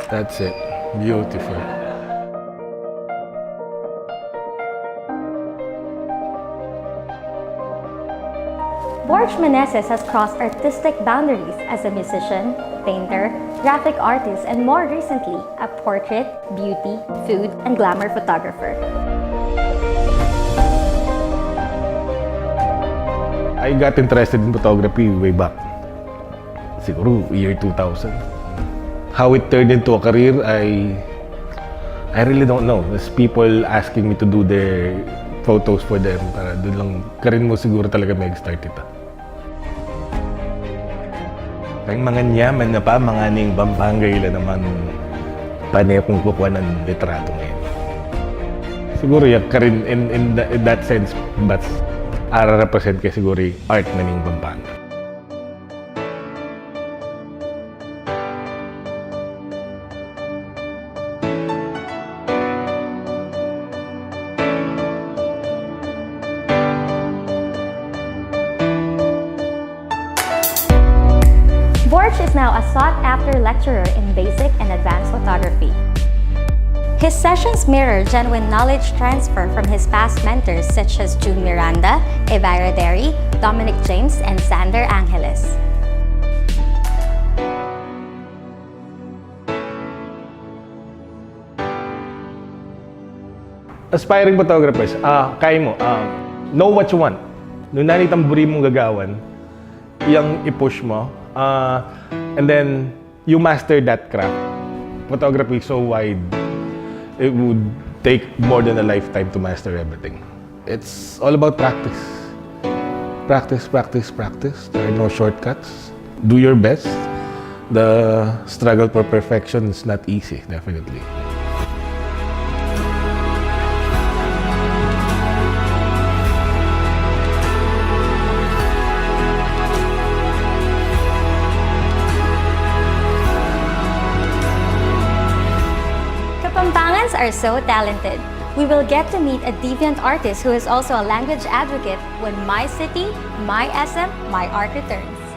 That's it. Beautiful. Borj Meneses has crossed artistic boundaries as a musician, painter, graphic artist, and more recently, a portrait, beauty, food, and glamour photographer. I got interested in photography way back. Siguro year 2000. How it turned into a career, I really don't know. There's people asking me to do their photos for them. Para doon lang, karin mo siguro talaga mag-start ito. Ang mga nyaman na pa, mga ning Pampangayla naman panay kung kukuha ng litrato ngayon. Siguro yung karin in that sense, but represent kay siguro yung art na ning Pampanga. Borj is now a sought-after lecturer in basic and advanced photography. His sessions mirror genuine knowledge transfer from his past mentors such as June Miranda, Evira Derry, Dominic James, and Sander Angeles. Aspiring photographers, kaya mo, know what you want. Nung nanitang buri mong gagawan, yung i-push mo, and then you master that craft. Photography is so wide, it would take more than a lifetime to master everything. It's all about practice. Practice, practice, practice. There are no shortcuts. Do your best. The struggle for perfection is not easy, definitely. Kapampangans are so talented. We will get to meet a deviant artist who is also a language advocate when My City, My SM, My Art returns.